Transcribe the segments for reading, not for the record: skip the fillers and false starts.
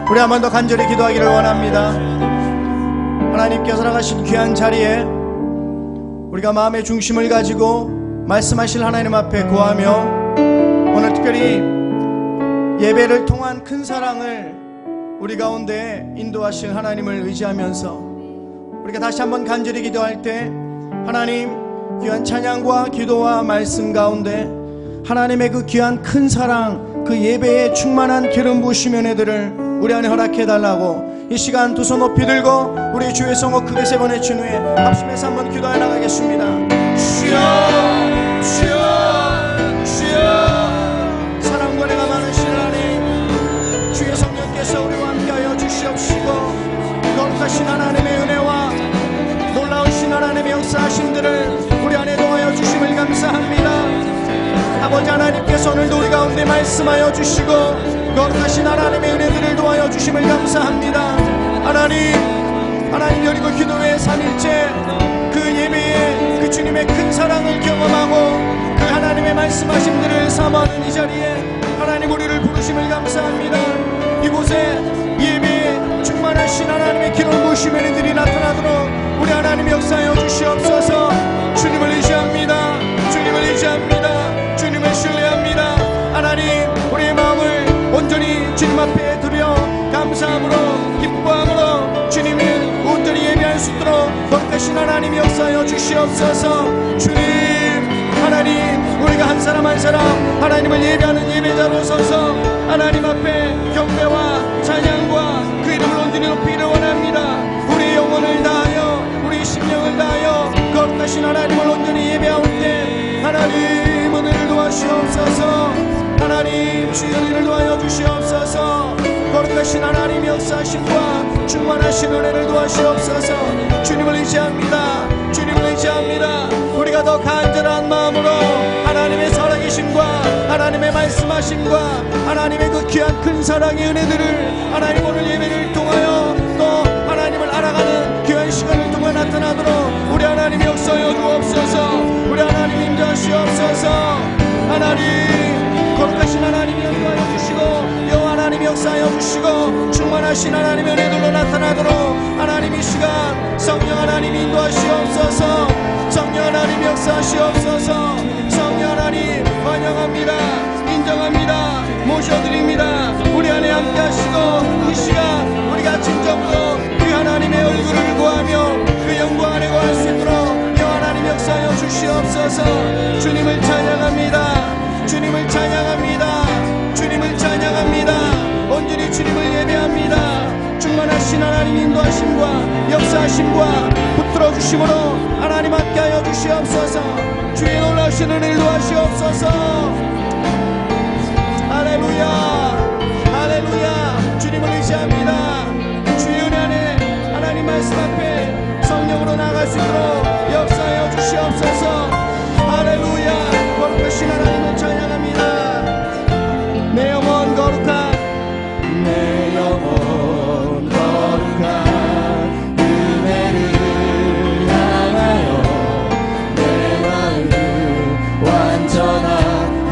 우리 한 번 더 간절히 기도하기를 원합니다. 하나님께서 나가신 귀한 자리에 우리가 마음의 중심을 가지고 말씀하실 하나님 앞에 구하며 오늘 특별히 예배를 통한 큰 사랑을 우리 가운데 인도하실 하나님을 의지하면서 우리가 다시 한번 간절히 기도할 때 하나님 귀한 찬양과 기도와 말씀 가운데 하나님의 그 귀한 큰 사랑, 그 예배에 충만한 기름 부으심 은혜들을 우리 안에 허락해달라고 이 시간 두 손 높이 들고 우리 주의 성호 크게 세 번 외친 후에 합심해서 한번 기도해 나가겠습니다. 주여 주여 주여. 사랑과 은혜가 많으신 하나님, 주의 성령께서 우리와 함께하여 주시옵시고 거룩하신 하나님의 은혜와 놀라우신 하나님의 역사하심들을 우리 안에 동하여 주심을 감사합니다. 아버지 하나님께서 오늘도 우리 가운데 말씀하여 주시고 거룩하신 하나님의 은혜들을 도하여 주심을 감사합니다. 하나님 여리고 기도회 3일째 그 예배에 그 주님의 큰 사랑을 경험하고 그 하나님의 말씀하심들을 삼아하는 이 자리에 하나님 우리를 부르심을 감사합니다. 이곳에 예배에 충만하신 하나님의 기름 부으심 은혜들이 나타나도록 우리 하나님 역사하여 주시옵소서. 주님을 의지합니다. 주님을 의지합니다. 주님을 신뢰합니다. 하나님 우리의 마음을 온전히 주님 앞에 드려 감사함으로 기뻐함으로 주님을 온전히 예배할 수 있도록 거룩하신 하나님 역사하여 주시옵소서. 주님 하나님 우리가 한 사람 한 사람 하나님을 예배하는 예배자로 서서 하나님 앞에 경배와 찬양과 그 이름을 온전히 높이기를 원합니다. 우리의 영혼을 다하여 우리 심령을 다하여 거룩하신 하나님을 온전히 예배할 때 하나님 은혜를 도와주시옵소서. 하나님 주의 은혜를 도하여 주시옵소서. 거룩하신 하나님 역사하심과 충만하신 은혜를 도와주시옵소서. 주님을 의지합니다. 주님을 의지합니다. 우리가 더 간절한 마음으로 하나님의 살아계심과 하나님의 말씀하심과 하나님의 그 귀한 큰 사랑의 은혜들을 하나님 오늘 예배를 통하여 또 하나님을 알아가는 귀한 시간을 통해 나타나도록 우리 하나님 역사하여 주옵소서. 우리 하나님 임재하시옵소서. 하나님 거룩하신 하나님 역사하여 주시고 여호와 하나님 역사하여 주시고 충만하신 하나님의 은혜들로 나타나도록 하나님 이 시간 성령 하나님 인도하시옵소서. 성령 하나님 역사하시옵소서. 성령 하나님 환영합니다. 인정합니다. 모셔드립니다. 우리 안에 함께 하시고 이 시간 우리가 진정으로 그 하나님의 얼굴을 구하며 그 영광 안에 거할 수 있도록 여호와 하나님 역사하여 주시옵소서. 주님을 찬양합니다. 주님을 찬양합니다. 주님을 찬양합니다. 온전히 주님을 예배합니다. 충만하신 하나님 인도하심과 역사하심과 붙들어 주심으로 하나님 함께하여 주시옵소서. 주의 놀라우신 은혜를 도하시옵소서. 할렐루야 할렐루야. 주님을 의지합니다. 주의 은혜 안에 하나님 말씀 앞에 성령으로 나아갈 수 있도록 역사하여 주시옵소서. 할렐루야. 거룩하신 하나님을 찬양합니다. 내 영혼 거룩한 내 영혼 거룩한 은혜를 향하여 내 마음 완전한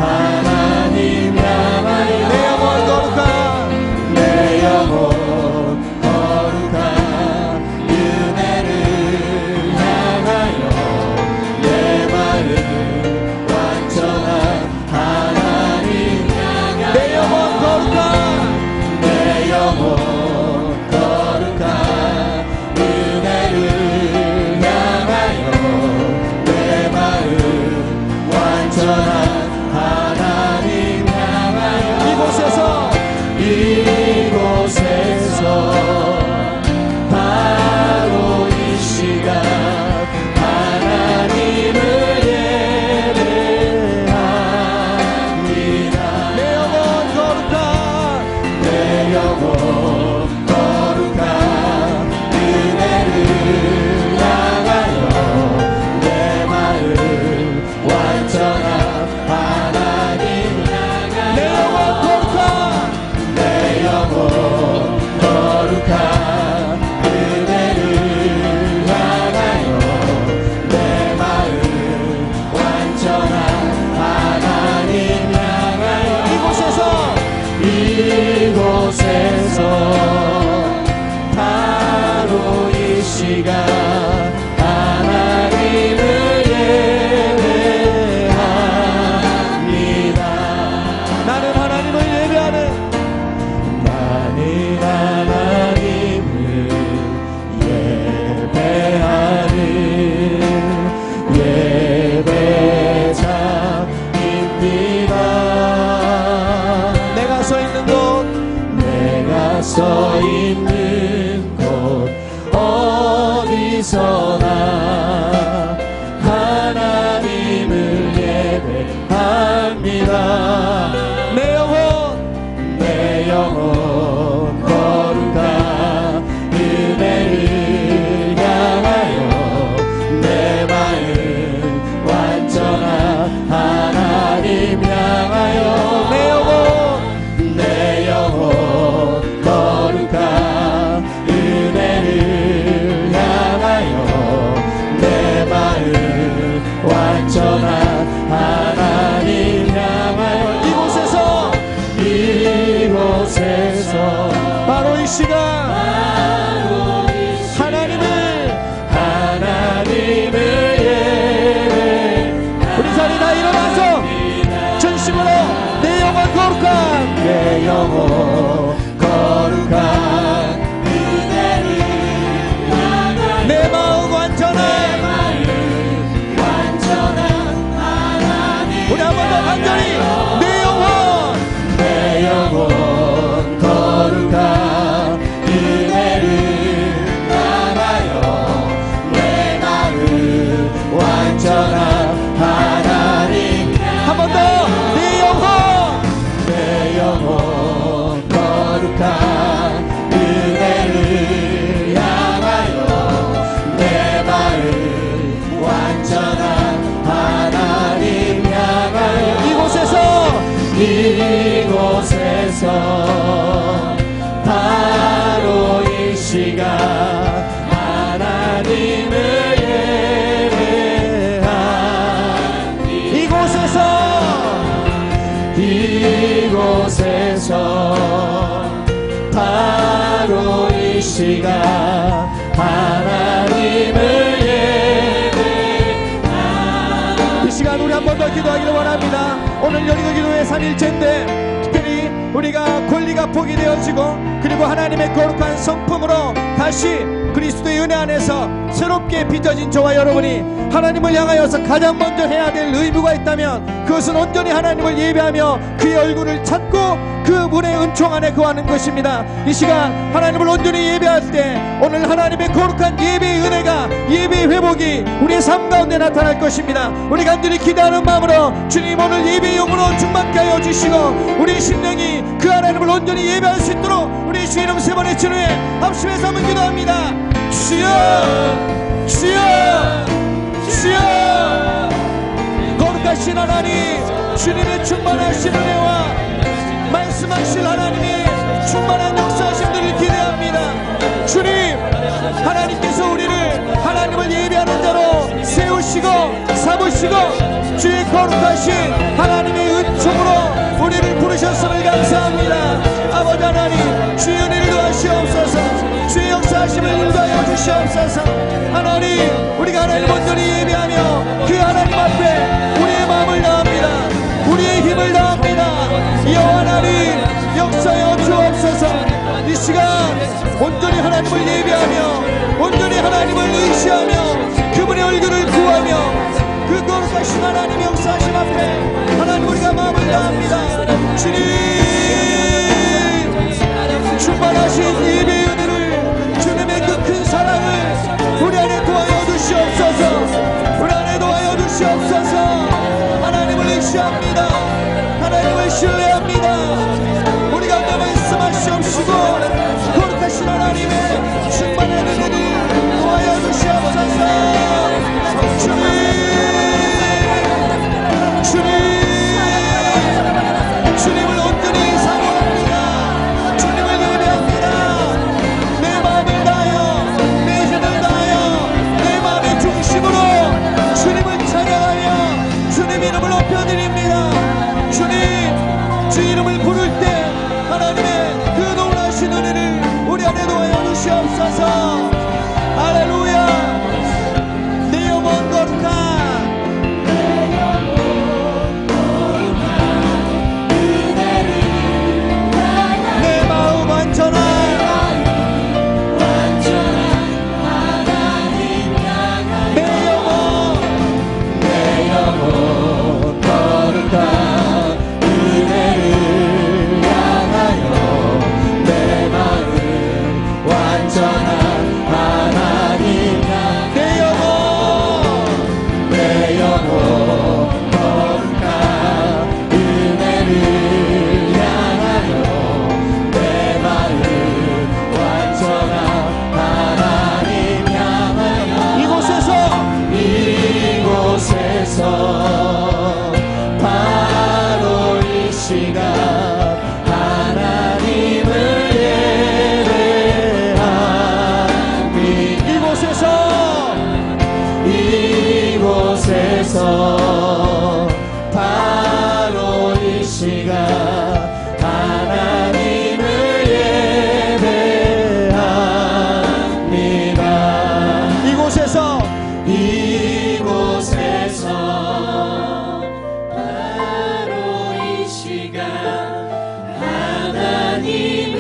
어디서나 하나님을 예배합니다. 내 영혼 거룩한 은혜를 향하여 내 마음 완전한 하나님 향하여 내 영혼 거룩한 은혜를 향하여 내 마음 완전한 하나님 향하여 이곳에서 바로 이 시간 하나님을 예배. 우리 자리 다 일어나서 전심으로 내 영혼 거룩한 은혜를 내 마음 완전한 하나님. 우리 한 번 더 간절히 내 영혼 거룩한 은혜를 향하여 내 마음 완전한 하나님. 한 번 더 내 영혼 거룩한 은혜를 향하여 내 마음 완전한 하나님 향하여 이곳에서 바로 이 시간 하나님을 예배한 이곳에서 바로 이 시간 하나님을 예배한 이 시간 우리 한 번 더 기도하기를 원합니다. 오늘 여기도 기도회 3일째인데 특별히 우리가 권리가 포기되어지고 그리고 하나님의 거룩한 성품으로 다시 그리스도의 은혜 안에서 새롭게 빚어진 저와 여러분이 하나님을 향하여서 가장 먼저 해야 될 의무가 있다면 그것은 온전히 하나님을 예배하며 그의 얼굴을 찾고 그 문의 은총 안에 거하는 것입니다. 이 시간 하나님을 온전히 예배할 때 오늘 하나님의 거룩한 예배의 은혜가 예배의 회복이 우리의 삶 가운데 나타날 것입니다. 우리 간절히 기대하는 마음으로 주님 오늘 예배의 영으로 충만케 하여 주시고 우리 심령이 그 하나님을 온전히 예배할 수 있도록 우리 주 이름 세 번 외친 후에 합심해서 한번 기도합니다. 주여 주여 주여. 거룩하신 하나님 주님의 충만하신 은혜와 말씀하실 하나님의 충만한 역사하심들을 기대합니다. 주님 하나님께서 우리를 하나님을 예배하는 자로 세우시고 삼으시고 주의 거룩하신 하나님의 은총으로 우리를 부르셨음을 감사합니다. 아버지 하나님 주의 은혜를 더하시옵소서. 주의 역사하심을 인도하여 주시옵소서. 하나님 우리가 하나님 온전히 예배하며 그 하나님 앞에 우리의 마음을 다합니다. 우리의 힘을 다합니다. 여호와 하나님 역사여 주옵소서. 이 시간 온전히 하나님을 예배하며 온전히 하나님을 의시하며 그분의 얼굴을 구하며 그 거룩하신 하나님 역사하심 앞에 하나님 우리가 마음을 다합니다. 주님 충만하신 예배의 은혜를 주님의 그 큰 사랑을 우리 안에 도하여 주시옵소서. 우리 안에 도하여 주시옵소서. 하나님을 의시합니다. 하나님을 신뢰합니다. 우리 가운데 말씀하시옵시고 거룩하신 하나님의 충만한 은혜를 도하여 주시옵소서. 주님을 온전히 사모합니다. 주님을 예배합니다. 내 마음을 다하여 내 힘을 다하여 내 마음의 중심으로 주님을 찬양하며 주님 이름을 높여드립니다. 주님 주 이름을 부를 때 하나님의 그 놀라신 은혜를 우리 안에 도하여 주시옵소서. 할렐루야. 내 영혼 거룩한 내 마음 완전한 내 영혼 거룩한 은혜를 향하여 하나님을 예배합니다. 이곳에서 바로 이 시간 하나님을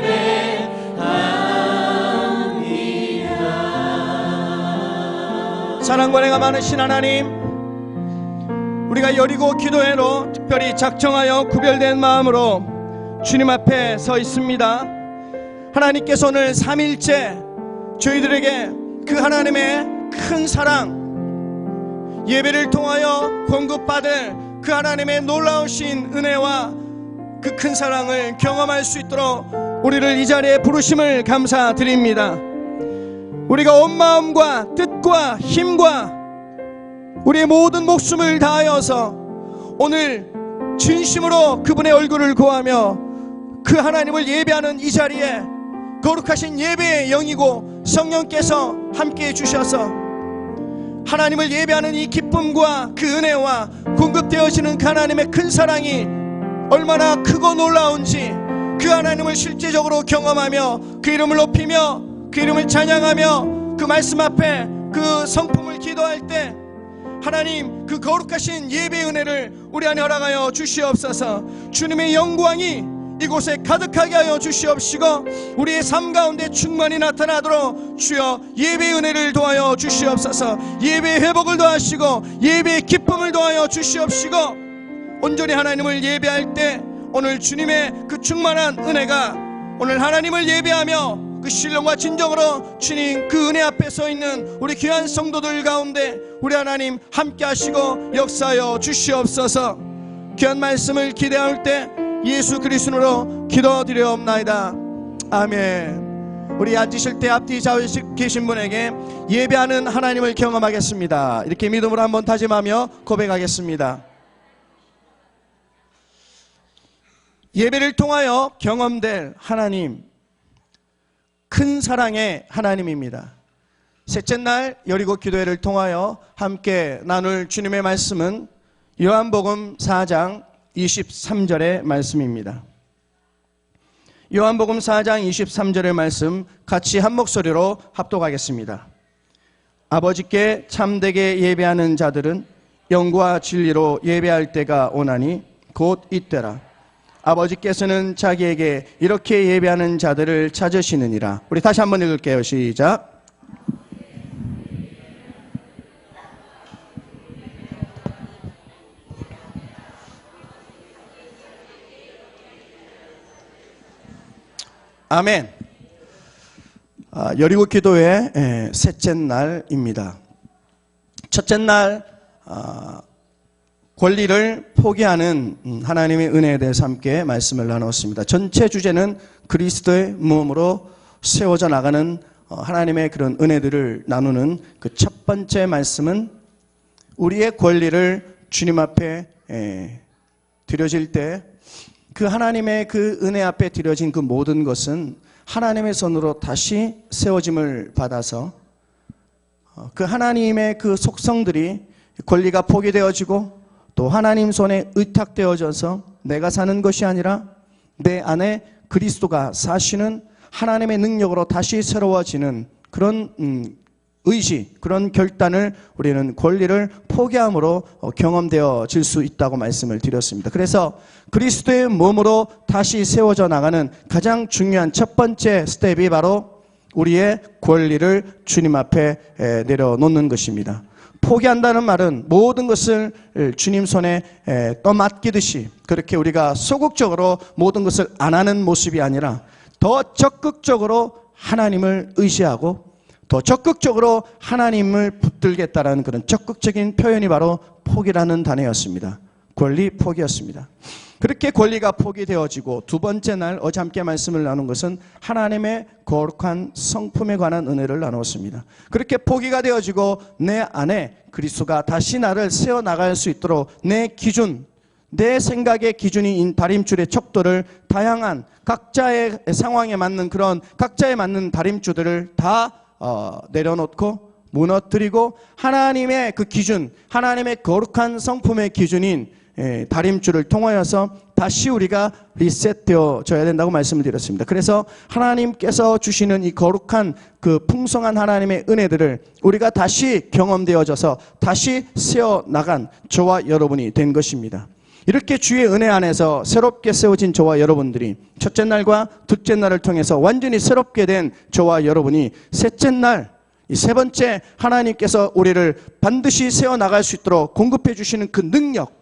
예배합니다. 사랑과 은혜가 많으신 하나님, 우리가 여리고 기도회로 특별히 작정하여 구별된 마음으로 주님 앞에 서 있습니다. 하나님께서 오늘 3일째 저희들에게 그 하나님의 큰 사랑, 예배를 통하여 공급받을 그 하나님의 놀라우신 은혜와 그 큰 사랑을 경험할 수 있도록 우리를 이 자리에 부르심을 감사드립니다. 우리가 온 마음과 뜻과 힘과 우리의 모든 목숨을 다하여서 오늘 진심으로 그분의 얼굴을 구하며 그 하나님을 예배하는 이 자리에 거룩하신 예배의 영이고 성령께서 함께해 주셔서 하나님을 예배하는 이 기쁨과 그 은혜와 공급되어지는 그 하나님의 큰 사랑이 얼마나 크고 놀라운지 그 하나님을 실제적으로 경험하며 그 이름을 높이며 그 이름을 찬양하며 그 말씀 앞에 그 성품을 기도할 때 하나님 그 거룩하신 예배의 은혜를 우리 안에 허락하여 주시옵소서. 주님의 영광이 이곳에 가득하게 하여 주시옵시고 우리의 삶 가운데 충만히 나타나도록 주여 예배의 은혜를 도하여 주시옵소서. 예배의 회복을 도하시고 예배의 기쁨을 도하여 주시옵시고 온전히 하나님을 예배할 때 오늘 주님의 그 충만한 은혜가 오늘 하나님을 예배하며 그 신령과 진정으로 주님 그 은혜 앞에 서 있는 우리 귀한 성도들 가운데 우리 하나님 함께 하시고 역사하여 주시옵소서. 귀한 말씀을 기대할 때 예수 그리스도로 기도드려옵나이다. 아멘. 우리 앉으실 때 앞뒤 좌우에 계신 분에게 예배하는 하나님을 경험하겠습니다. 이렇게 믿음으로 한번 다짐하며 고백하겠습니다. 예배를 통하여 경험될 하나님, 큰 사랑의 하나님입니다. 셋째 날 여리고 기도회를 통하여 함께 나눌 주님의 말씀은 요한복음 4장 23절의 말씀입니다. 요한복음 4장 23절의 말씀 같이 한 목소리로 합독하겠습니다. 아버지께 참되게 예배하는 자들은 영과 진리로 예배할 때가 오나니 곧 이때라. 아버지께서는 자기에게 이렇게 예배하는 자들을 찾으시느니라. 우리 다시 한번 읽을게요. 시작. 아멘. 여리고 기도회 셋째 날입니다. 첫째 날 권리를 포기하는 하나님의 은혜에 대해서 함께 말씀을 나눴습니다. 전체 주제는 그리스도의 몸으로 세워져 나가는 하나님의 그런 은혜들을 나누는 그 첫 번째 말씀은 우리의 권리를 주님 앞에 드려질 때 그 하나님의 그 은혜 앞에 드려진 그 모든 것은 하나님의 손으로 다시 세워짐을 받아서 그 하나님의 그 속성들이 권리가 포기되어지고 또 하나님 손에 의탁되어져서 내가 사는 것이 아니라 내 안에 그리스도가 사시는 하나님의 능력으로 다시 새로워지는 그런 의지, 그런 결단을 우리는 권리를 포기함으로 경험되어질 수 있다고 말씀을 드렸습니다. 그래서 그리스도의 몸으로 다시 세워져 나가는 가장 중요한 첫 번째 스텝이 바로 우리의 권리를 주님 앞에 내려놓는 것입니다. 포기한다는 말은 모든 것을 주님 손에 떠맡기듯이 그렇게 우리가 소극적으로 모든 것을 안 하는 모습이 아니라 더 적극적으로 하나님을 의지하고 더 적극적으로 하나님을 붙들겠다라는 그런 적극적인 표현이 바로 포기라는 단어였습니다. 권리 포기였습니다. 그렇게 권리가 포기되어지고 두 번째 날 어제 함께 말씀을 나눈 것은 하나님의 거룩한 성품에 관한 은혜를 나누었습니다. 그렇게 포기가 되어지고 내 안에 그리스도가 다시 나를 세워나갈 수 있도록 내 기준, 내 생각의 기준인 다림줄의 척도를 다양한 각자의 상황에 맞는 그런 각자에 맞는 다림줄들을 다 내려놓고 무너뜨리고 하나님의 그 기준, 하나님의 거룩한 성품의 기준인 다림줄을 통하여서 다시 우리가 리셋되어져야 된다고 말씀을 드렸습니다. 그래서 하나님께서 주시는 이 거룩한 그 풍성한 하나님의 은혜들을 우리가 다시 경험되어져서 다시 세어나간 저와 여러분이 된 것입니다. 이렇게 주의 은혜 안에서 새롭게 세워진 저와 여러분들이 첫째 날과 둘째 날을 통해서 완전히 새롭게 된 저와 여러분이 셋째 날, 이 세 번째 하나님께서 우리를 반드시 세워나갈 수 있도록 공급해 주시는 그 능력,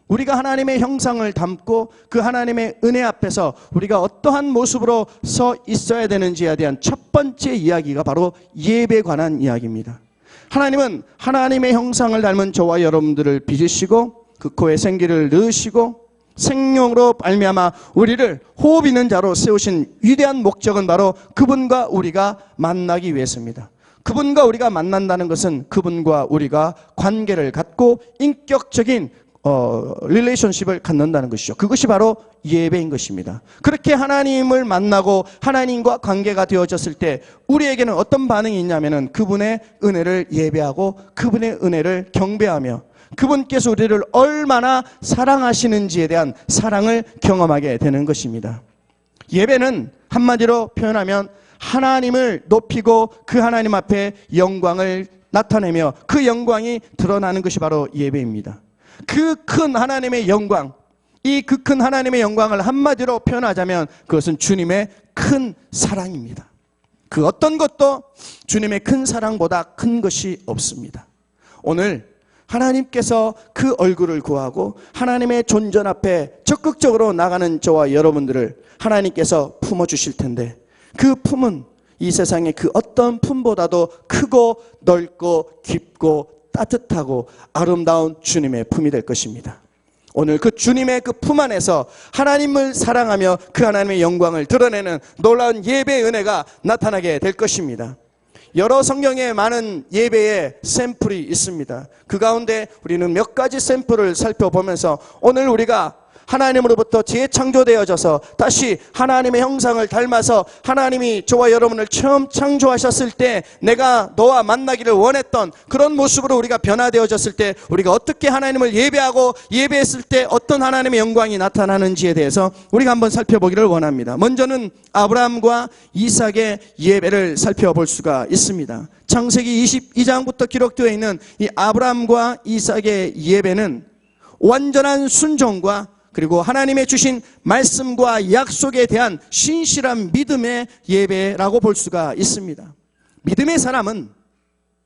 우리가 하나님의 형상을 담고 그 하나님의 은혜 앞에서 우리가 어떠한 모습으로 서 있어야 되는지에 대한 첫 번째 이야기가 바로 예배에 관한 이야기입니다. 하나님은 하나님의 형상을 닮은 저와 여러분들을 빚으시고 그 코에 생기를 넣으시고 생명으로 말미암아 우리를 호흡 있는 자로 세우신 위대한 목적은 바로 그분과 우리가 만나기 위해서입니다. 그분과 우리가 만난다는 것은 그분과 우리가 관계를 갖고 인격적인 릴레이션십을 갖는다는 것이죠. 그것이 바로 예배인 것입니다. 그렇게 하나님을 만나고 하나님과 관계가 되어졌을 때 우리에게는 어떤 반응이 있냐면은 그분의 은혜를 예배하고 그분의 은혜를 경배하며 그분께서 우리를 얼마나 사랑하시는지에 대한 사랑을 경험하게 되는 것입니다. 예배는 한마디로 표현하면 하나님을 높이고 그 하나님 앞에 영광을 나타내며 그 영광이 드러나는 것이 바로 예배입니다. 그 큰 하나님의 영광, 이 그 큰 하나님의 영광을 한마디로 표현하자면 그것은 주님의 큰 사랑입니다. 그 어떤 것도 주님의 큰 사랑보다 큰 것이 없습니다. 오늘 하나님께서 그 얼굴을 구하고 하나님의 존전 앞에 적극적으로 나가는 저와 여러분들을 하나님께서 품어주실 텐데 그 품은 이 세상의 그 어떤 품보다도 크고 넓고 깊고 따뜻하고 아름다운 주님의 품이 될 것입니다. 오늘 그 주님의 그 품 안에서 하나님을 사랑하며 그 하나님의 영광을 드러내는 놀라운 예배의 은혜가 나타나게 될 것입니다. 여러 성경에 많은 예배의 샘플이 있습니다. 그 가운데 우리는 몇 가지 샘플을 살펴보면서 오늘 우리가 하나님으로부터 재창조되어져서 다시 하나님의 형상을 닮아서 하나님이 저와 여러분을 처음 창조하셨을 때 내가 너와 만나기를 원했던 그런 모습으로 우리가 변화되어졌을 때 우리가 어떻게 하나님을 예배하고 예배했을 때 어떤 하나님의 영광이 나타나는지에 대해서 우리가 한번 살펴보기를 원합니다. 먼저는 아브라함과 이삭의 예배를 살펴볼 수가 있습니다. 창세기 22장부터 기록되어 있는 이 아브라함과 이삭의 예배는 완전한 순종과 그리고 하나님의 주신 말씀과 약속에 대한 신실한 믿음의 예배라고 볼 수가 있습니다. 믿음의 사람은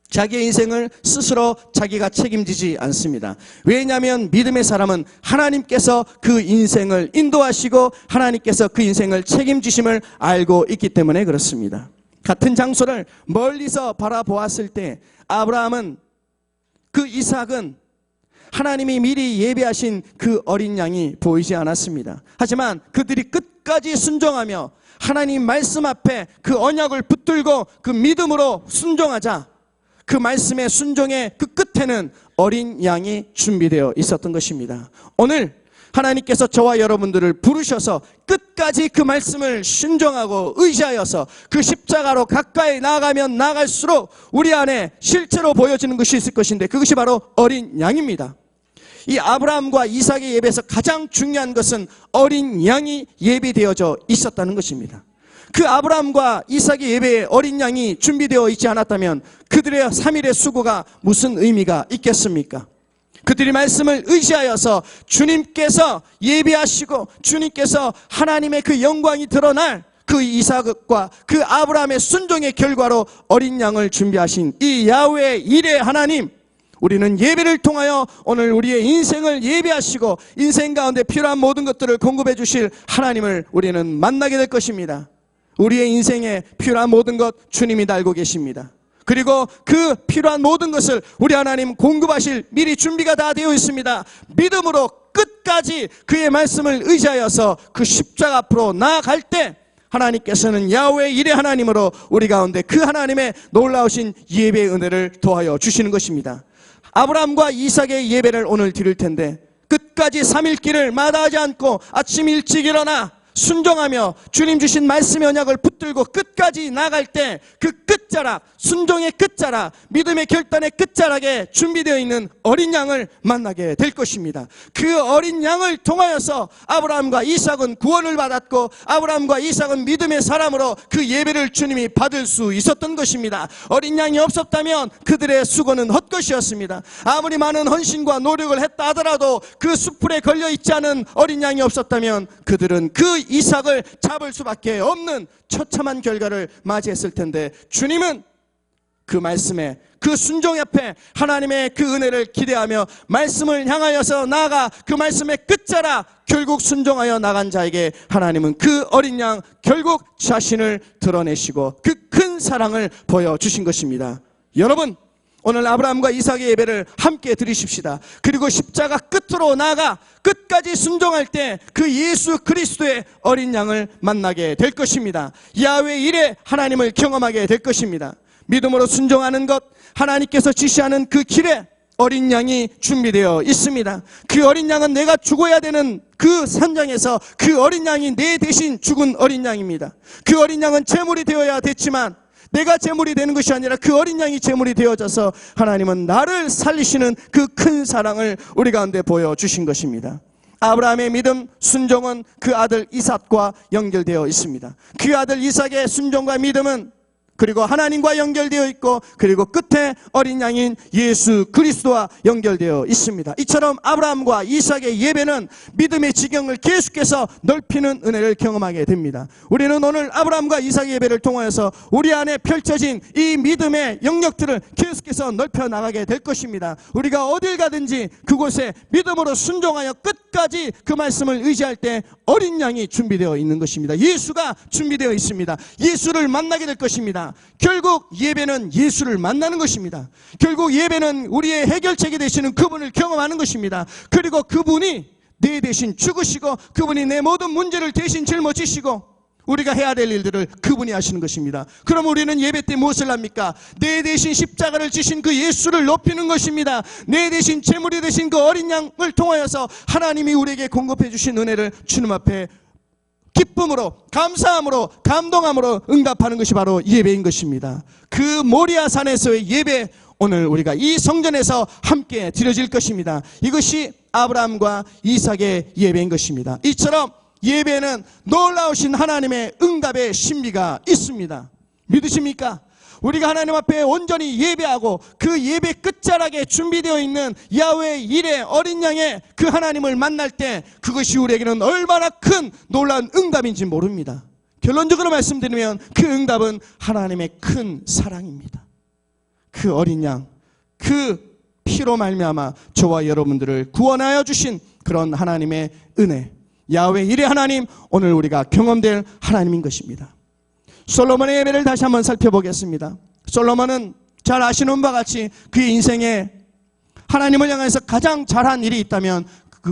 자기의 인생을 스스로 자기가 책임지지 않습니다. 왜냐하면 믿음의 사람은 하나님께서 그 인생을 인도하시고 하나님께서 그 인생을 책임지심을 알고 있기 때문에 그렇습니다. 같은 장소를 멀리서 바라보았을 때 아브라함은 그 이삭은 하나님이 미리 예배하신 그 어린 양이 보이지 않았습니다. 하지만 그들이 끝까지 순종하며 하나님 말씀 앞에 그 언약을 붙들고 그 믿음으로 순종하자 그 말씀의 순종의 그 끝에는 어린 양이 준비되어 있었던 것입니다. 오늘 하나님께서 저와 여러분들을 부르셔서 끝까지 그 말씀을 순종하고 의지하여서 그 십자가로 가까이 나아가면 나아갈수록 우리 안에 실제로 보여지는 것이 있을 것인데 그것이 바로 어린 양입니다. 이 아브라함과 이삭의 예배에서 가장 중요한 것은 어린 양이 예비되어져 있었다는 것입니다. 그 아브라함과 이삭의 예배에 어린 양이 준비되어 있지 않았다면 그들의 3일의 수고가 무슨 의미가 있겠습니까? 그들이 말씀을 의지하여서 주님께서 예배하시고 주님께서 하나님의 그 영광이 드러날 그 이삭과 그 아브라함의 순종의 결과로 어린 양을 준비하신 이 야훼의 일의 하나님, 우리는 예배를 통하여 오늘 우리의 인생을 예배하시고 인생 가운데 필요한 모든 것들을 공급해 주실 하나님을 우리는 만나게 될 것입니다. 우리의 인생에 필요한 모든 것 주님이 알고 계십니다. 그리고 그 필요한 모든 것을 우리 하나님 공급하실 미리 준비가 다 되어 있습니다. 믿음으로 끝까지 그의 말씀을 의지하여서 그 십자가 앞으로 나아갈 때 하나님께서는 야훼의 일의 하나님으로 우리 가운데 그 하나님의 놀라우신 예배의 은혜를 더하여 주시는 것입니다. 아브라함과 이삭의 예배를 오늘 드릴 텐데 끝까지 3일 길을 마다하지 않고 아침 일찍 일어나 순종하며 주님 주신 말씀의 언약을 붙들고 끝까지 나갈 때 그 끝자락, 순종의 끝자락, 믿음의 결단의 끝자락에 준비되어 있는 어린 양을 만나게 될 것입니다. 그 어린 양을 통하여서 아브라함과 이삭은 구원을 받았고 아브라함과 이삭은 믿음의 사람으로 그 예배를 주님이 받을 수 있었던 것입니다. 어린 양이 없었다면 그들의 수고는 헛것이었습니다. 아무리 많은 헌신과 노력을 했다 하더라도 그 숯불에 걸려있지 않은 어린 양이 없었다면 그들은 그 이삭을 잡을 수밖에 없는 처참한 결과를 맞이했을 텐데, 주님은 그 말씀에, 그 순종 앞에 하나님의 그 은혜를 기대하며 말씀을 향하여서 나아가 그 말씀의 끝자락, 결국 순종하여 나간 자에게 하나님은 그 어린 양 결국 자신을 드러내시고 그 큰 사랑을 보여주신 것입니다. 여러분, 오늘 아브라함과 이삭의 예배를 함께 드리십시다. 그리고 십자가 끝으로 나아가 끝까지 순종할 때 그 예수 그리스도의 어린 양을 만나게 될 것입니다. 야훼 일에 하나님을 경험하게 될 것입니다. 믿음으로 순종하는 것, 하나님께서 지시하는 그 길에 어린 양이 준비되어 있습니다. 그 어린 양은 내가 죽어야 되는 그 산장에서 그 어린 양이 내 대신 죽은 어린 양입니다. 그 어린 양은 제물이 되어야 됐지만 내가 제물이 되는 것이 아니라 그 어린 양이 제물이 되어져서 하나님은 나를 살리시는 그 큰 사랑을 우리 가운데 보여주신 것입니다. 아브라함의 믿음, 순종은 그 아들 이삭과 연결되어 있습니다. 그 아들 이삭의 순종과 믿음은 그리고 하나님과 연결되어 있고 그리고 끝에 어린 양인 예수 그리스도와 연결되어 있습니다. 이처럼 아브라함과 이삭의 예배는 믿음의 지경을 계속해서 넓히는 은혜를 경험하게 됩니다. 우리는 오늘 아브라함과 이삭의 예배를 통하여서 우리 안에 펼쳐진 이 믿음의 영역들을 계속해서 넓혀 나가게 될 것입니다. 우리가 어딜 가든지 그곳에 믿음으로 순종하여 끝까지 그 말씀을 의지할 때 어린 양이 준비되어 있는 것입니다. 예수가 준비되어 있습니다. 예수를 만나게 될 것입니다. 결국 예배는 예수를 만나는 것입니다. 결국 예배는 우리의 해결책이 되시는 그분을 경험하는 것입니다. 그리고 그분이 내 대신 죽으시고 그분이 내 모든 문제를 대신 짊어지시고 우리가 해야 될 일들을 그분이 하시는 것입니다. 그럼 우리는 예배 때 무엇을 합니까? 내 대신 십자가를 지신 그 예수를 높이는 것입니다. 내 대신 제물이 되신 그 어린 양을 통하여서 하나님이 우리에게 공급해 주신 은혜를 주님 앞에 기쁨으로, 감사함으로, 감동함으로 응답하는 것이 바로 예배인 것입니다. 그 모리아 산에서의 예배, 오늘 우리가 이 성전에서 함께 드려질 것입니다. 이것이 아브라함과 이삭의 예배인 것입니다. 이처럼 예배는 놀라우신 하나님의 응답의 신비가 있습니다. 믿으십니까? 우리가 하나님 앞에 온전히 예배하고 그 예배 끝자락에 준비되어 있는 야훼 일의 어린 양의 그 하나님을 만날 때 그것이 우리에게는 얼마나 큰 놀라운 응답인지 모릅니다. 결론적으로 말씀드리면 그 응답은 하나님의 큰 사랑입니다. 그 어린 양, 그 피로 말미암아 저와 여러분들을 구원하여 주신 그런 하나님의 은혜, 야훼 일의 하나님, 오늘 우리가 경험될 하나님인 것입니다. 솔로몬의 예배를 다시 한번 살펴보겠습니다. 솔로몬은 잘 아시는 바와 같이 그의 인생에 하나님을 향해서 가장 잘한 일이 있다면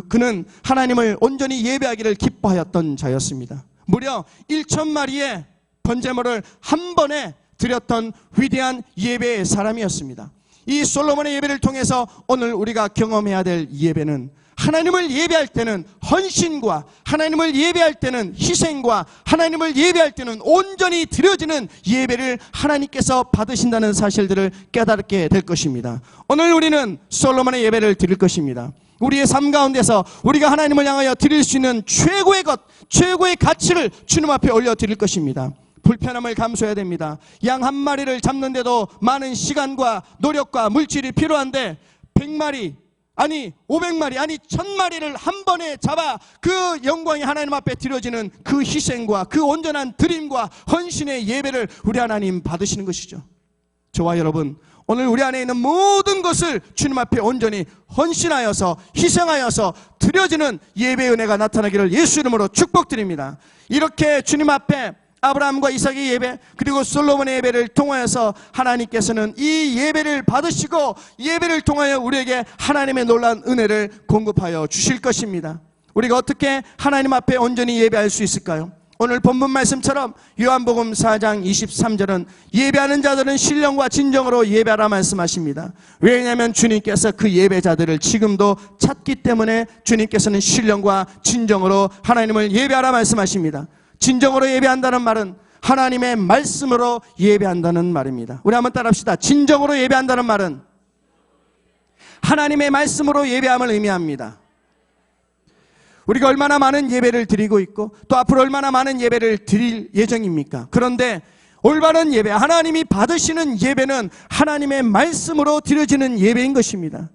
그는 하나님을 온전히 예배하기를 기뻐하였던 자였습니다. 무려 1,000마리의 번제물을 한 번에 드렸던 위대한 예배의 사람이었습니다. 이 솔로몬의 예배를 통해서 오늘 우리가 경험해야 될 예배는 하나님을 예배할 때는 헌신과 하나님을 예배할 때는 희생과 하나님을 예배할 때는 온전히 드려지는 예배를 하나님께서 받으신다는 사실들을 깨닫게 될 것입니다. 오늘 우리는 솔로몬의 예배를 드릴 것입니다. 우리의 삶 가운데서 우리가 하나님을 향하여 드릴 수 있는 최고의 것, 최고의 가치를 주님 앞에 올려드릴 것입니다. 불편함을 감수해야 됩니다. 양 한 마리를 잡는데도 많은 시간과 노력과 물질이 필요한데 100마리 아니 500마리 아니 1000마리를 한 번에 잡아 그 영광이 하나님 앞에 드려지는 그 희생과 그 온전한 드림과 헌신의 예배를 우리 하나님 받으시는 것이죠. 저와 여러분, 오늘 우리 안에 있는 모든 것을 주님 앞에 온전히 헌신하여서 희생하여서 드려지는 예배의 은혜가 나타나기를 예수 이름으로 축복드립니다. 이렇게 주님 앞에 아브라함과 이삭의 예배 그리고 솔로몬의 예배를 통하여서 하나님께서는 이 예배를 받으시고 예배를 통하여 우리에게 하나님의 놀라운 은혜를 공급하여 주실 것입니다. 우리가 어떻게 하나님 앞에 온전히 예배할 수 있을까요? 오늘 본문 말씀처럼 요한복음 4장 23절은 예배하는 자들은 신령과 진정으로 예배하라 말씀하십니다. 왜냐하면 주님께서 그 예배자들을 지금도 찾기 때문에 주님께서는 신령과 진정으로 하나님을 예배하라 말씀하십니다. 진정으로 예배한다는 말은 하나님의 말씀으로 예배한다는 말입니다. 우리 한번 따라합시다. 진정으로 예배한다는 말은 하나님의 말씀으로 예배함을 의미합니다. 우리가 얼마나 많은 예배를 드리고 있고 또 앞으로 얼마나 많은 예배를 드릴 예정입니까? 그런데 올바른 예배, 하나님이 받으시는 예배는 하나님의 말씀으로 드려지는 예배인 것입니다.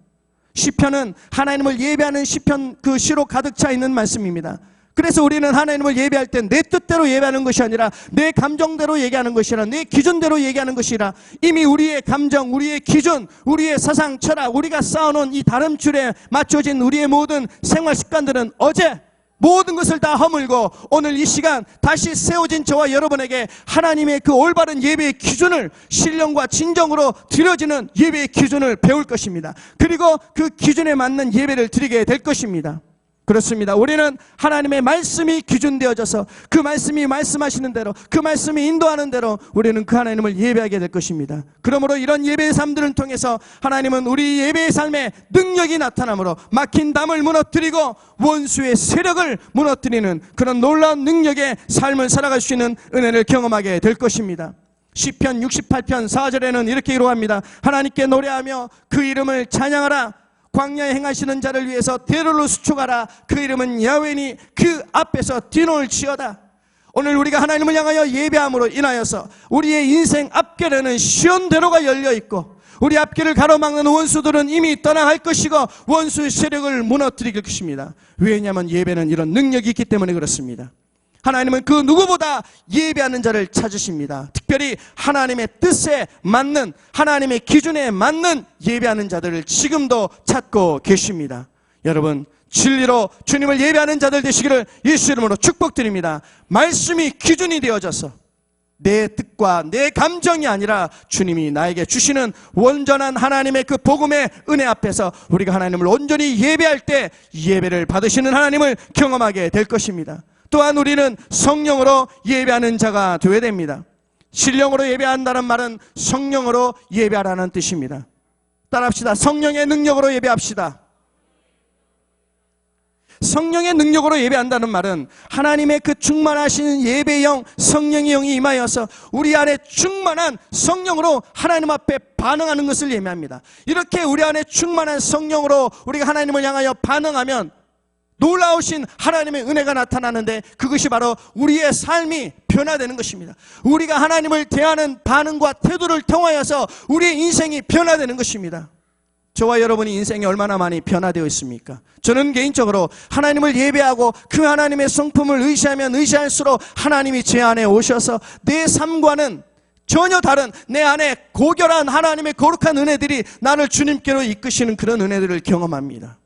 시편은 하나님을 예배하는 시편 그 시로 가득 차 있는 말씀입니다. 그래서 우리는 하나님을 예배할 때 내 뜻대로 예배하는 것이 아니라 내 감정대로 얘기하는 것이라, 내 기준대로 얘기하는 것이라, 이미 우리의 감정, 우리의 기준, 우리의 사상, 철학, 우리가 쌓아놓은 이 다름줄에 맞춰진 우리의 모든 생활 습관들은 어제 모든 것을 다 허물고 오늘 이 시간 다시 세워진 저와 여러분에게 하나님의 그 올바른 예배의 기준을 신령과 진정으로 드려지는 예배의 기준을 배울 것입니다. 그리고 그 기준에 맞는 예배를 드리게 될 것입니다. 그렇습니다. 우리는 하나님의 말씀이 기준되어져서 그 말씀이 말씀하시는 대로, 그 말씀이 인도하는 대로 우리는 그 하나님을 예배하게 될 것입니다. 그러므로 이런 예배의 삶들을 통해서 하나님은 우리 예배의 삶에 능력이 나타나므로 막힌 담을 무너뜨리고 원수의 세력을 무너뜨리는 그런 놀라운 능력의 삶을 살아갈 수 있는 은혜를 경험하게 될 것입니다. 시편 68편 4절에는 이렇게 기록합니다. 하나님께 노래하며 그 이름을 찬양하라. 광야에 행하시는 자를 위해서 대로로 수축하라. 그 이름은 야훼니 그 앞에서 뒤놓을 지어다. 오늘 우리가 하나님을 향하여 예배함으로 인하여서 우리의 인생 앞길에는 시온 대로가 열려있고 우리 앞길을 가로막는 원수들은 이미 떠나갈 것이고 원수의 세력을 무너뜨릴 것입니다. 왜냐하면 예배는 이런 능력이 있기 때문에 그렇습니다. 하나님은 그 누구보다 예배하는 자를 찾으십니다. 특별히 하나님의 뜻에 맞는, 하나님의 기준에 맞는 예배하는 자들을 지금도 찾고 계십니다. 여러분, 진리로 주님을 예배하는 자들 되시기를 예수 이름으로 축복드립니다. 말씀이 기준이 되어져서 내 뜻과 내 감정이 아니라 주님이 나에게 주시는 온전한 하나님의 그 복음의 은혜 앞에서 우리가 하나님을 온전히 예배할 때 예배를 받으시는 하나님을 경험하게 될 것입니다. 또한 우리는 성령으로 예배하는 자가 되어야 됩니다. 신령으로 예배한다는 말은 성령으로 예배하라는 뜻입니다. 따라합시다. 성령의 능력으로 예배합시다. 성령의 능력으로 예배한다는 말은 하나님의 그 충만하신 예배의 영, 성령의 영이 임하여서 우리 안에 충만한 성령으로 하나님 앞에 반응하는 것을 예매합니다. 이렇게 우리 안에 충만한 성령으로 우리가 하나님을 향하여 반응하면 놀라우신 하나님의 은혜가 나타나는데 그것이 바로 우리의 삶이 변화되는 것입니다. 우리가 하나님을 대하는 반응과 태도를 통하여서 우리의 인생이 변화되는 것입니다. 저와 여러분이 인생이 얼마나 많이 변화되어 있습니까? 저는 개인적으로 하나님을 예배하고 그 하나님의 성품을 의지하면 의지할수록 하나님이 제 안에 오셔서 내 삶과는 전혀 다른 내 안에 고결한 하나님의 거룩한 은혜들이 나를 주님께로 이끄시는 그런 은혜들을 경험합니다.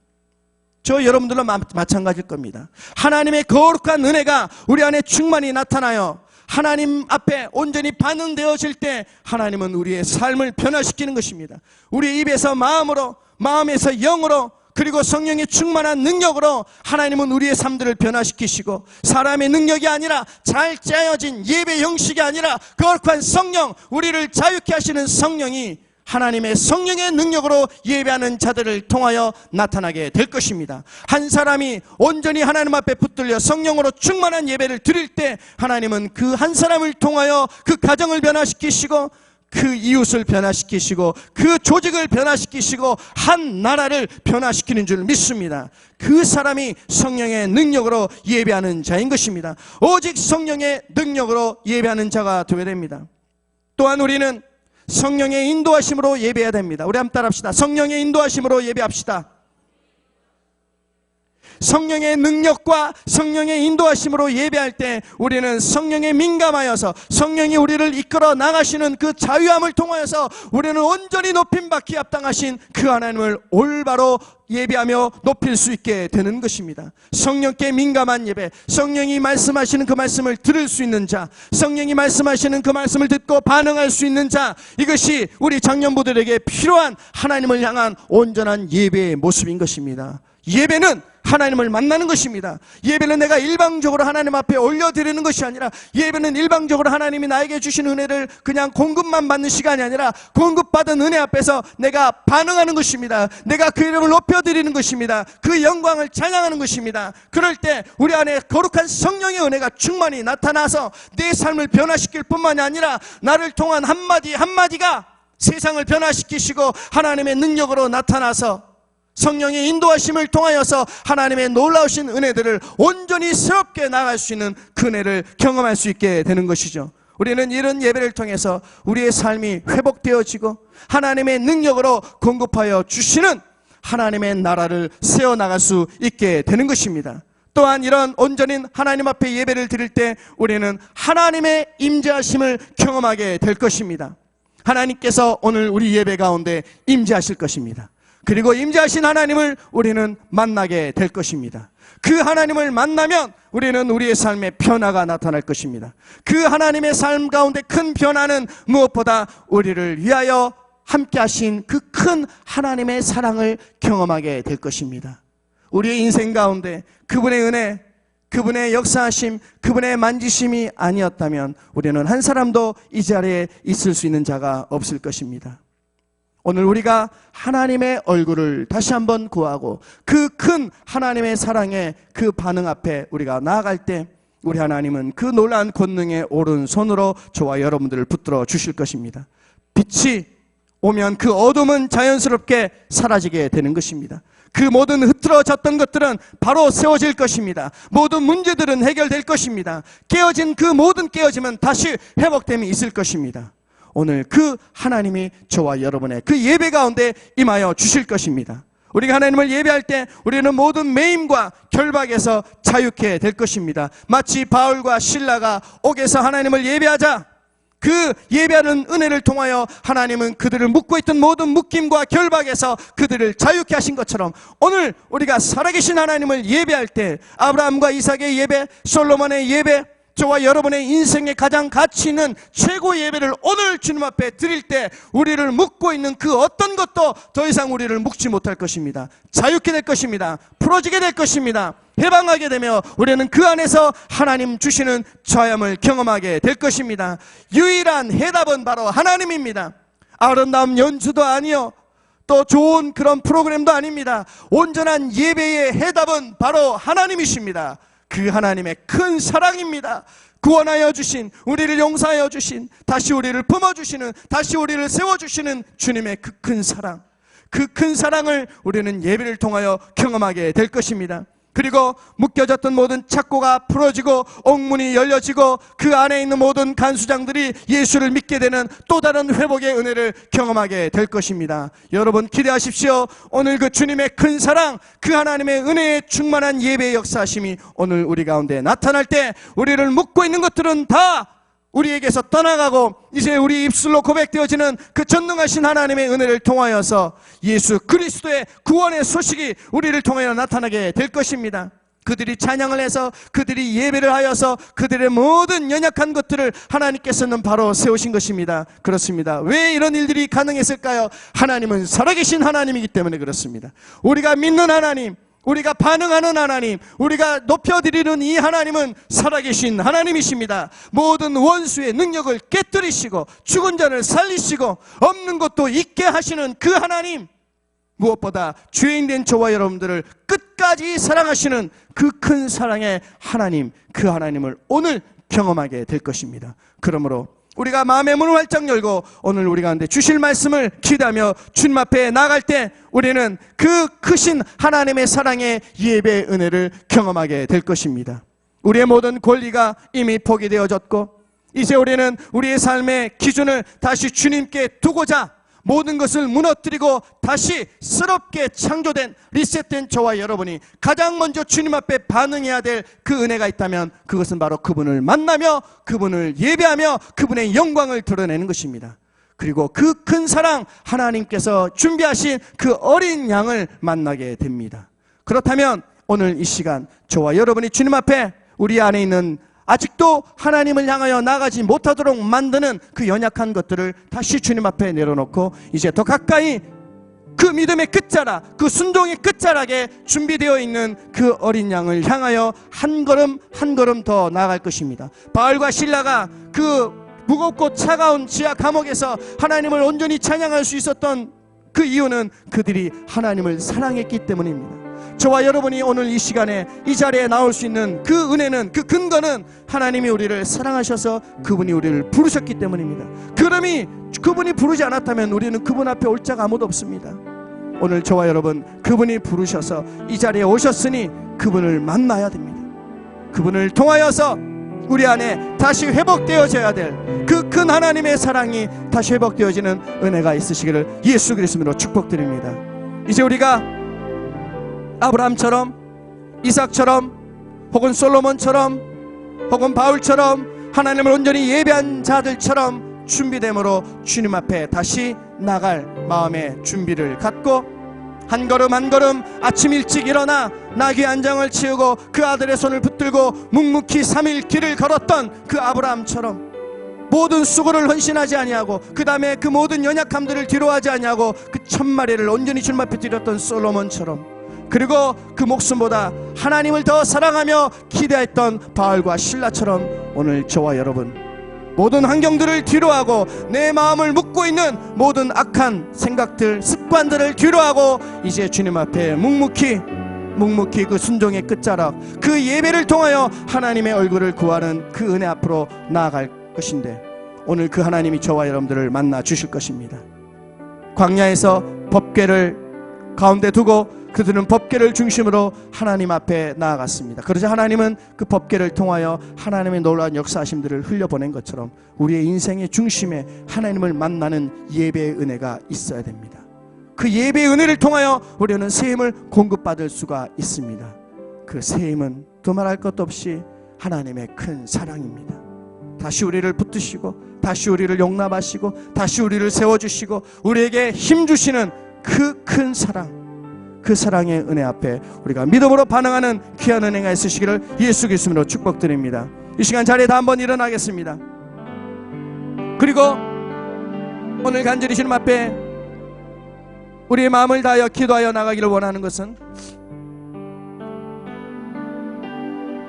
저 여러분들도 마찬가지일 겁니다. 하나님의 거룩한 은혜가 우리 안에 충만히 나타나요. 하나님 앞에 온전히 반응되어질 때 하나님은 우리의 삶을 변화시키는 것입니다. 우리 입에서 마음으로, 마음에서 영으로, 그리고 성령의 충만한 능력으로 하나님은 우리의 삶들을 변화시키시고 사람의 능력이 아니라 잘 짜여진 예배 형식이 아니라 거룩한 성령, 우리를 자유케 하시는 성령이 하나님의 성령의 능력으로 예배하는 자들을 통하여 나타나게 될 것입니다. 한 사람이 온전히 하나님 앞에 붙들려 성령으로 충만한 예배를 드릴 때 하나님은 그 한 사람을 통하여 그 가정을 변화시키시고 그 이웃을 변화시키시고 그 조직을 변화시키시고 한 나라를 변화시키는 줄 믿습니다. 그 사람이 성령의 능력으로 예배하는 자인 것입니다. 오직 성령의 능력으로 예배하는 자가 되어야 됩니다. 또한 우리는 성령의 인도하심으로 예배해야 됩니다. 우리 한번 따라합시다. 성령의 인도하심으로 예배합시다. 성령의 능력과 성령의 인도하심으로 예배할 때 우리는 성령에 민감하여서 성령이 우리를 이끌어 나가시는 그 자유함을 통하여서 우리는 온전히 높임받기 합당하신 그 하나님을 올바로 예배하며 높일 수 있게 되는 것입니다. 성령께 민감한 예배, 성령이 말씀하시는 그 말씀을 들을 수 있는 자, 성령이 말씀하시는 그 말씀을 듣고 반응할 수 있는 자, 이것이 우리 장년부들에게 필요한 하나님을 향한 온전한 예배의 모습인 것입니다. 예배는 하나님을 만나는 것입니다. 예배는 내가 일방적으로 하나님 앞에 올려드리는 것이 아니라, 예배는 일방적으로 하나님이 나에게 주신 은혜를 그냥 공급만 받는 시간이 아니라 공급받은 은혜 앞에서 내가 반응하는 것입니다. 내가 그 이름을 높여드리는 것입니다. 그 영광을 찬양하는 것입니다. 그럴 때 우리 안에 거룩한 성령의 은혜가 충만히 나타나서 내 삶을 변화시킬 뿐만이 아니라 나를 통한 한마디 한마디가 세상을 변화시키시고 하나님의 능력으로 나타나서 성령의 인도하심을 통하여서 하나님의 놀라우신 은혜들을 온전히 새롭게 나갈 수 있는 그 은혜를 경험할 수 있게 되는 것이죠. 우리는 이런 예배를 통해서 우리의 삶이 회복되어지고 하나님의 능력으로 공급하여 주시는 하나님의 나라를 세워나갈 수 있게 되는 것입니다. 또한 이런 온전히 하나님 앞에 예배를 드릴 때 우리는 하나님의 임재하심을 경험하게 될 것입니다. 하나님께서 오늘 우리 예배 가운데 임재하실 것입니다. 그리고 임재하신 하나님을 우리는 만나게 될 것입니다. 그 하나님을 만나면 우리는 우리의 삶에 변화가 나타날 것입니다. 그 하나님의 삶 가운데 큰 변화는 무엇보다 우리를 위하여 함께 하신 그 큰 하나님의 사랑을 경험하게 될 것입니다. 우리의 인생 가운데 그분의 은혜, 그분의 역사하심, 그분의 만지심이 아니었다면 우리는 한 사람도 이 자리에 있을 수 있는 자가 없을 것입니다. 오늘 우리가 하나님의 얼굴을 다시 한번 구하고 그 큰 하나님의 사랑의 그 반응 앞에 우리가 나아갈 때 우리 하나님은 그 놀라운 권능의 오른손으로 저와 여러분들을 붙들어 주실 것입니다. 빛이 오면 그 어둠은 자연스럽게 사라지게 되는 것입니다. 그 모든 흐트러졌던 것들은 바로 세워질 것입니다. 모든 문제들은 해결될 것입니다. 깨어진 그 모든 깨어짐은 다시 회복됨이 있을 것입니다. 오늘 그 하나님이 저와 여러분의 그 예배 가운데 임하여 주실 것입니다. 우리가 하나님을 예배할 때 우리는 모든 매임과 결박에서 자유케 될 것입니다. 마치 바울과 실라가 옥에서 하나님을 예배하자 그 예배하는 은혜를 통하여 하나님은 그들을 묶고 있던 모든 묶임과 결박에서 그들을 자유케 하신 것처럼 오늘 우리가 살아계신 하나님을 예배할 때 아브라함과 이삭의 예배, 솔로몬의 예배, 저와 여러분의 인생의 가장 가치 있는 최고 예배를 오늘 주님 앞에 드릴 때 우리를 묶고 있는 그 어떤 것도 더 이상 우리를 묶지 못할 것입니다. 자유케 될 것입니다. 풀어지게 될 것입니다. 해방하게 되며 우리는 그 안에서 하나님 주시는 자유함을 경험하게 될 것입니다. 유일한 해답은 바로 하나님입니다. 아름다운 연주도 아니요 또 좋은 그런 프로그램도 아닙니다. 온전한 예배의 해답은 바로 하나님이십니다. 그 하나님의 큰 사랑입니다. 구원하여 주신, 우리를 용서하여 주신, 다시 우리를 품어주시는, 다시 우리를 세워주시는 주님의 그 큰 사랑, 그 큰 사랑을 우리는 예배를 통하여 경험하게 될 것입니다. 그리고 묶여졌던 모든 착고가 풀어지고 옥문이 열려지고 그 안에 있는 모든 간수장들이 예수를 믿게 되는 또 다른 회복의 은혜를 경험하게 될 것입니다. 여러분 기대하십시오. 오늘 그 주님의 큰 사랑, 그 하나님의 은혜에 충만한 예배의 역사하심이 오늘 우리 가운데 나타날 때 우리를 묶고 있는 것들은 다 우리에게서 떠나가고 이제 우리 입술로 고백되어지는 그 전능하신 하나님의 은혜를 통하여서 예수 그리스도의 구원의 소식이 우리를 통하여 나타나게 될 것입니다. 그들이 찬양을 해서 그들이 예배를 하여서 그들의 모든 연약한 것들을 하나님께서는 바로 세우신 것입니다. 그렇습니다. 왜 이런 일들이 가능했을까요? 하나님은 살아계신 하나님이기 때문에 그렇습니다. 우리가 믿는 하나님, 우리가 반응하는 하나님, 우리가 높여드리는 이 하나님은 살아계신 하나님이십니다. 모든 원수의 능력을 깨뜨리시고 죽은 자를 살리시고 없는 것도 있게 하시는 그 하나님, 무엇보다 죄인된 저와 여러분들을 끝까지 사랑하시는 그 큰 사랑의 하나님, 그 하나님을 오늘 경험하게 될 것입니다. 그러므로 우리가 마음의 문을 활짝 열고 오늘 우리 가운데 주실 말씀을 기대하며 주님 앞에 나갈 때 우리는 그 크신 하나님의 사랑의 예배의 은혜를 경험하게 될 것입니다. 우리의 모든 권리가 이미 포기되어졌고 이제 우리는 우리의 삶의 기준을 다시 주님께 두고자 모든 것을 무너뜨리고 다시 새롭게 창조된 리셋된 저와 여러분이 가장 먼저 주님 앞에 반응해야 될 그 은혜가 있다면 그것은 바로 그분을 만나며 그분을 예배하며 그분의 영광을 드러내는 것입니다. 그리고 그 큰 사랑 하나님께서 준비하신 그 어린 양을 만나게 됩니다. 그렇다면 오늘 이 시간 저와 여러분이 주님 앞에 우리 안에 있는 아직도 하나님을 향하여 나가지 못하도록 만드는 그 연약한 것들을 다시 주님 앞에 내려놓고 이제 더 가까이 그 믿음의 끝자락, 그 순종의 끝자락에 준비되어 있는 그 어린 양을 향하여 한 걸음 한 걸음 더 나아갈 것입니다. 바울과 실라가 그 무겁고 차가운 지하 감옥에서 하나님을 온전히 찬양할 수 있었던 그 이유는 그들이 하나님을 사랑했기 때문입니다. 저와 여러분이 오늘 이 시간에 이 자리에 나올 수 있는 그 은혜는, 그 근거는 하나님이 우리를 사랑하셔서 그분이 우리를 부르셨기 때문입니다. 그분이 부르지 않았다면 우리는 그분 앞에 올 자가 아무도 없습니다. 오늘 저와 여러분, 그분이 부르셔서 이 자리에 오셨으니 그분을 만나야 됩니다. 그분을 통하여서 우리 안에 다시 회복되어져야 될 그 큰 하나님의 사랑이 다시 회복되어지는 은혜가 있으시기를 예수 그리스도로 축복드립니다. 이제 우리가 아브라함처럼, 이삭처럼, 혹은 솔로몬처럼, 혹은 바울처럼 하나님을 온전히 예배한 자들처럼 준비됨으로 주님 앞에 다시 나갈 마음의 준비를 갖고 한 걸음 한 걸음 아침 일찍 일어나 나귀 한 장을 치우고 그 아들의 손을 붙들고 묵묵히 3일 길을 걸었던 그 아브라함처럼 모든 수고를 헌신하지 아니하고 그 다음에 그 모든 연약함들을 뒤로하지 아니하고 그 1000마리를 온전히 주님 앞에 드렸던 솔로몬처럼, 그리고 그 목숨보다 하나님을 더 사랑하며 기대했던 바울과 실라처럼 오늘 저와 여러분 모든 환경들을 뒤로하고 내 마음을 묶고 있는 모든 악한 생각들, 습관들을 뒤로하고 이제 주님 앞에 묵묵히 그 순종의 끝자락, 그 예배를 통하여 하나님의 얼굴을 구하는 그 은혜 앞으로 나아갈 것인데, 오늘 그 하나님이 저와 여러분들을 만나 주실 것입니다. 광야에서 법궤를 가운데 두고 그들은 법궤를 중심으로 하나님 앞에 나아갔습니다. 그러자 하나님은 그 법궤를 통하여 하나님의 놀라운 역사하심들을 흘려보낸 것처럼 우리의 인생의 중심에 하나님을 만나는 예배의 은혜가 있어야 됩니다. 그 예배의 은혜를 통하여 우리는 새 힘을 공급받을 수가 있습니다. 그 새 힘은 두말할 것도 없이 하나님의 큰 사랑입니다. 다시 우리를 붙드시고 다시 우리를 용납하시고 다시 우리를 세워주시고 우리에게 힘주시는 그 큰 사랑, 그 사랑의 은혜 앞에 우리가 믿음으로 반응하는 귀한 은혜가 있으시기를 예수 그리스도로 축복드립니다. 이 시간 자리에 다 한번 일어나겠습니다. 그리고 오늘 간절히 주님 앞에 우리의 마음을 다하여 기도하여 나가기를 원하는 것은,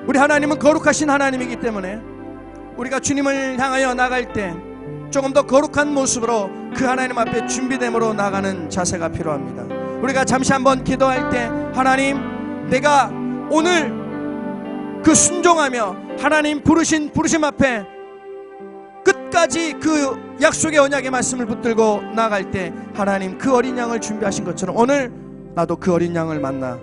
우리 하나님은 거룩하신 하나님이기 때문에 우리가 주님을 향하여 나갈 때 조금 더 거룩한 모습으로 그 하나님 앞에 준비됨으로 나가는 자세가 필요합니다. 우리가 잠시 한번 기도할 때, 하나님, 내가 오늘 그 순종하며 하나님 부르심 앞에 끝까지 그 약속의 언약의 말씀을 붙들고 나갈 때 하나님 그 어린 양을 준비하신 것처럼 오늘 나도 그 어린 양을 만나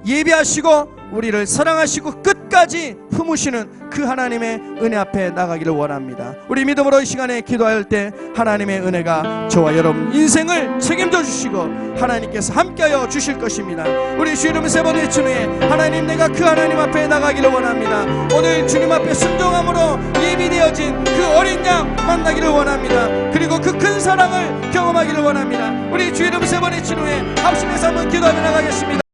예배하시고 우리를 사랑하시고 끝까지 품으시는 그 하나님의 은혜 앞에 나가기를 원합니다. 우리 믿음으로 이 시간에 기도할 때 하나님의 은혜가 저와 여러분 인생을 책임져 주시고 하나님께서 함께하여 주실 것입니다. 우리 주 이름 세 번 외친 후에, 하나님, 내가 그 하나님 앞에 나가기를 원합니다. 오늘 주님 앞에 순종함으로 예비되어진 그 어린 양 만나기를 원합니다. 그리고 그 큰 사랑을 경험하기를 원합니다. 우리 주 이름 세 번 외친 후에 합심해서 한번 기도하며 나가겠습니다.